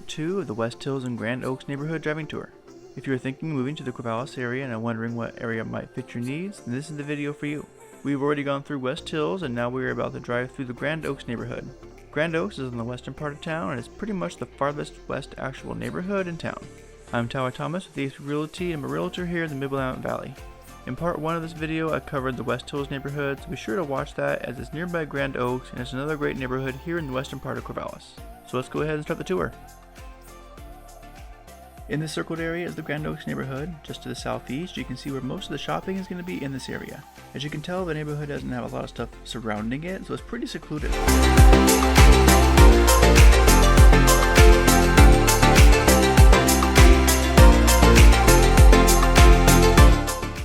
part 2 of the West Hills and Grand Oaks neighborhood driving tour. If you're thinking of moving to the Corvallis area and are wondering what area might fit your needs, then this is the video for you. We've already gone through West Hills and now we are about to drive through the Grand Oaks neighborhood. Grand Oaks is in the western part of town and is pretty much the farthest west actual neighborhood in town. I'm Tyler Thomas with East Realty and I'm a realtor here in the Mid-Willamette Valley. In part 1 of this video I covered the West Hills neighborhood, so be sure to watch that as it's nearby Grand Oaks and it's another great neighborhood here in the western part of Corvallis. So let's go ahead and start the tour. In this circled area is the Grand Oaks neighborhood. Just to the southeast you can see where most of the shopping is going to be in this area. As you can tell, the neighborhood doesn't have a lot of stuff surrounding it, so it's pretty secluded.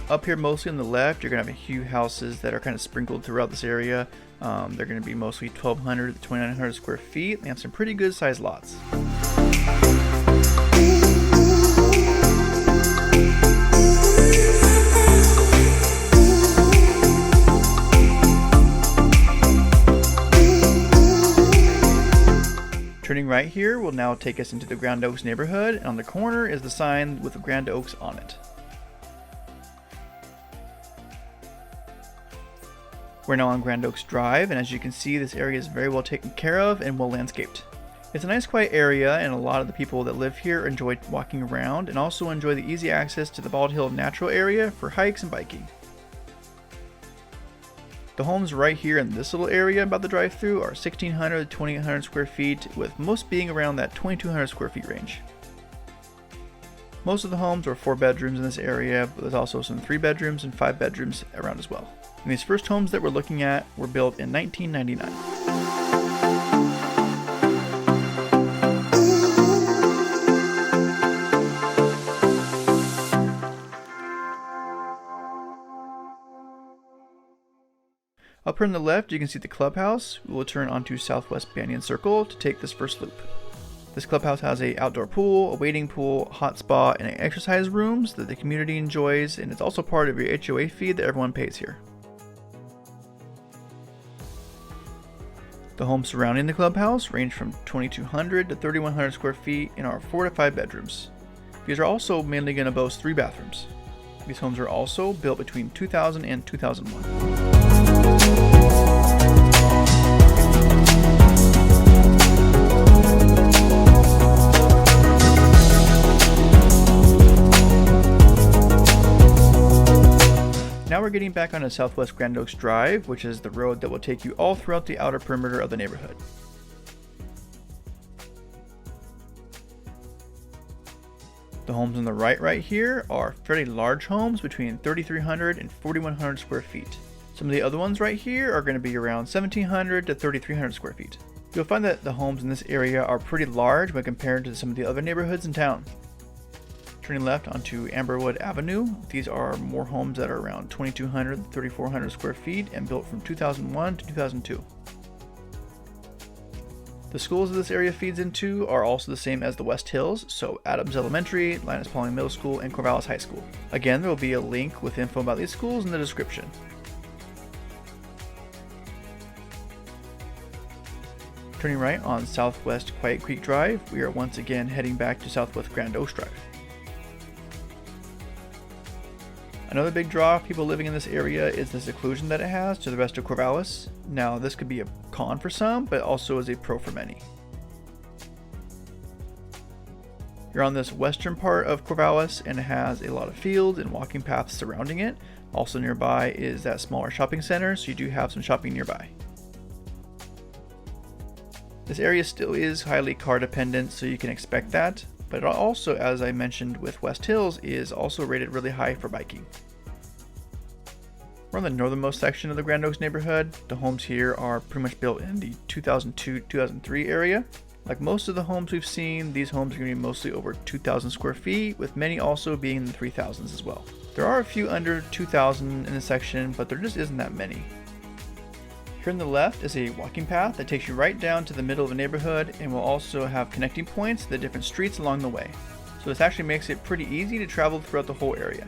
Up here mostly on the left, you're going to have a few houses that are kind of sprinkled throughout this area. They're going to be mostly 1,200 to 2,900 square feet. They have some pretty good sized lots. Turning right here will now take us into the Grand Oaks neighborhood, and on the corner is the sign with the Grand Oaks on it. We're now on Grand Oaks Drive, and as you can see, this area is very well taken care of and well landscaped. It's a nice quiet area, and a lot of the people that live here enjoy walking around and also enjoy the easy access to the Bald Hill Natural Area for hikes and biking. The homes right here in this little area about the drive-through are 1,600 to 2,800 square feet, with most being around that 2,200 square feet range. Most of the homes are 4 bedrooms in this area, but there's also some 3 bedrooms and 5 bedrooms around as well. And these first homes that we're looking at were built in 1999. Up here on the left, you can see the clubhouse. We will turn onto Southwest Banyan Circle to take this first loop. This clubhouse has an outdoor pool, a wading pool, a hot spa, and exercise rooms that the community enjoys, and it's also part of your HOA fee that everyone pays here. The homes surrounding the clubhouse range from 2,200 to 3,100 square feet and are 4 to 5 bedrooms. These are also mainly going to boast 3 bathrooms. These homes are also built between 2000 and 2001. Now we're getting back onto Southwest Grand Oaks Drive, which is the road that will take you all throughout the outer perimeter of the neighborhood. The homes on the right here are fairly large homes between 3,300 and 4,100 square feet. Some of the other ones right here are going to be around 1,700 to 3,300 square feet. You'll find that the homes in this area are pretty large when compared to some of the other neighborhoods in town. Turning left onto Amberwood Avenue, these are more homes that are around 2,200 to 3,400 square feet and built from 2001 to 2002. The schools that this area feeds into are also the same as the West Hills, so Adams Elementary, Linus Pauling Middle School, and Corvallis High School. Again, there will be a link with info about these schools in the description. Turning right on Southwest Quiet Creek Drive, we are once again heading back to Southwest Grand Oaks Drive. Another big draw of people living in this area is the seclusion that it has to the rest of Corvallis. Now this could be a con for some, but also is a pro for many. You're on this western part of Corvallis and it has a lot of fields and walking paths surrounding it. Also nearby is that smaller shopping center, so you do have some shopping nearby. This area still is highly car dependent, so you can expect that. But it also, as I mentioned with West Hills, is also rated really high for biking. We're on the northernmost section of the Grand Oaks neighborhood. The homes here are pretty much built in the 2002-2003 area. Like most of the homes we've seen, these homes are going to be mostly over 2,000 square feet, with many also being in the 3,000s as well. There are a few under 2,000 in this section, but there just isn't that many. Here on the left is a walking path that takes you right down to the middle of the neighborhood and will also have connecting points to the different streets along the way. So this actually makes it pretty easy to travel throughout the whole area.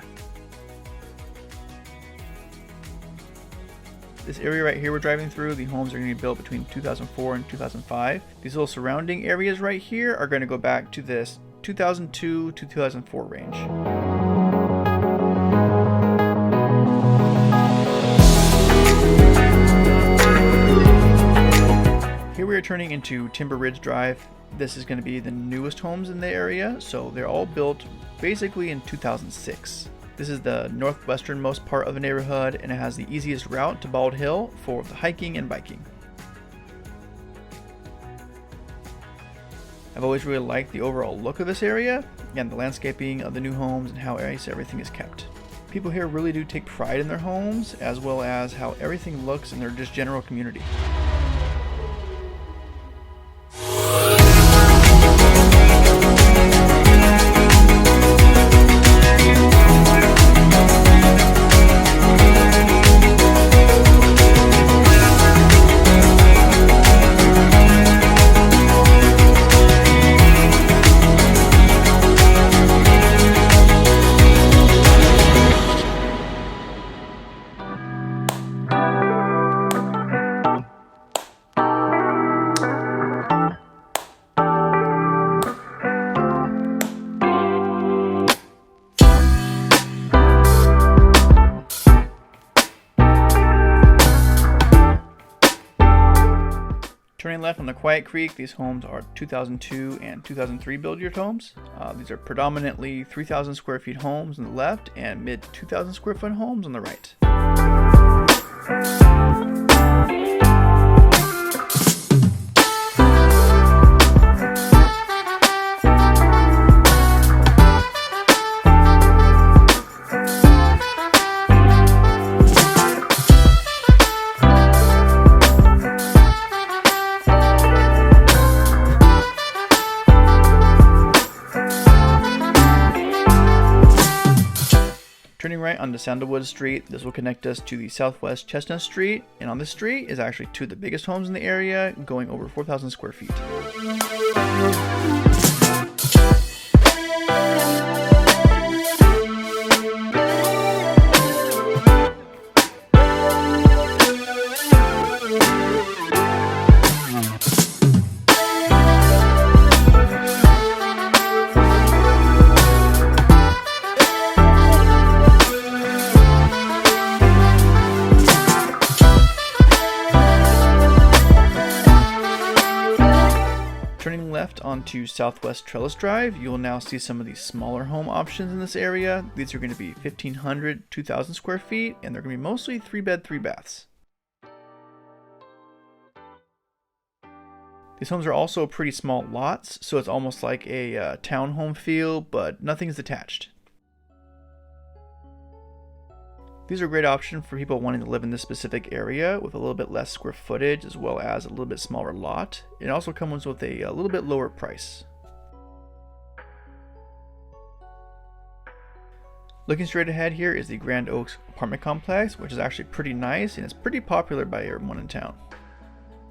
This area right here we're driving through, the homes are going to be built between 2004 and 2005. These little surrounding areas right here are going to go back to this 2002 to 2004 range. Here we are turning into Timber Ridge Drive. This is going to be the newest homes in the area, so they're all built basically in 2006. This is the northwesternmost part of the neighborhood, and it has the easiest route to Bald Hill for the hiking and biking. I've always really liked the overall look of this area and the landscaping of the new homes and how nice everything is kept. People here really do take pride in their homes, as well as how everything looks in their just general community. Turning left on the Quiet Creek, these homes are 2002 and 2003 build year homes. These are predominantly 3,000 square feet homes on the left and mid 2,000 square foot homes on the right. Turning right onto Sandalwood Street, this will connect us to the southwest Chestnut Street, and on this street is actually two of the biggest homes in the area, going over 4,000 square feet. Turning left onto Southwest Trellis Drive, you will now see some of these smaller home options in this area. These are going to be 1,500, 2,000 square feet, and they're going to be mostly 3-bed, 3 baths. These homes are also pretty small lots, so it's almost like a townhome feel, but nothing's attached. These are a great option for people wanting to live in this specific area with a little bit less square footage, as well as a little bit smaller lot. It also comes with a little bit lower price. Looking straight ahead here is the Grand Oaks apartment complex, which is actually pretty nice and it's pretty popular by everyone in town.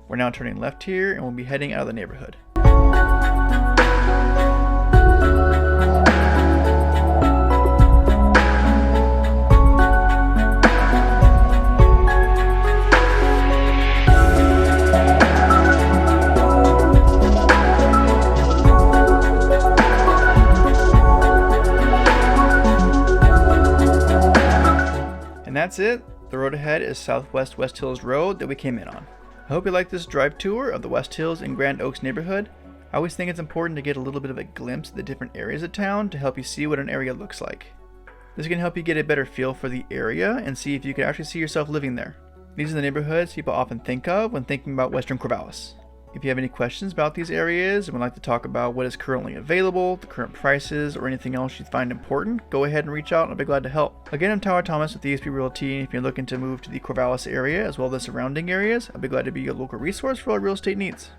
We're now turning left here and we'll be heading out of the neighborhood. And that's it. The road ahead is Southwest West Hills Road that we came in on. I hope you like this drive tour of the West Hills and Grand Oaks neighborhood. I always think it's important to get a little bit of a glimpse of the different areas of town to help you see what an area looks like. This can help you get a better feel for the area and see if you can actually see yourself living there. These are the neighborhoods people often think of when thinking about Western Corvallis. If you have any questions about these areas and would like to talk about what is currently available, the current prices, or anything else you find important, go ahead and reach out and I'll be glad to help. Again, I'm Tyler Thomas with EXP Realty, and if you're looking to move to the Corvallis area as well as the surrounding areas, I'll be glad to be your local resource for all real estate needs.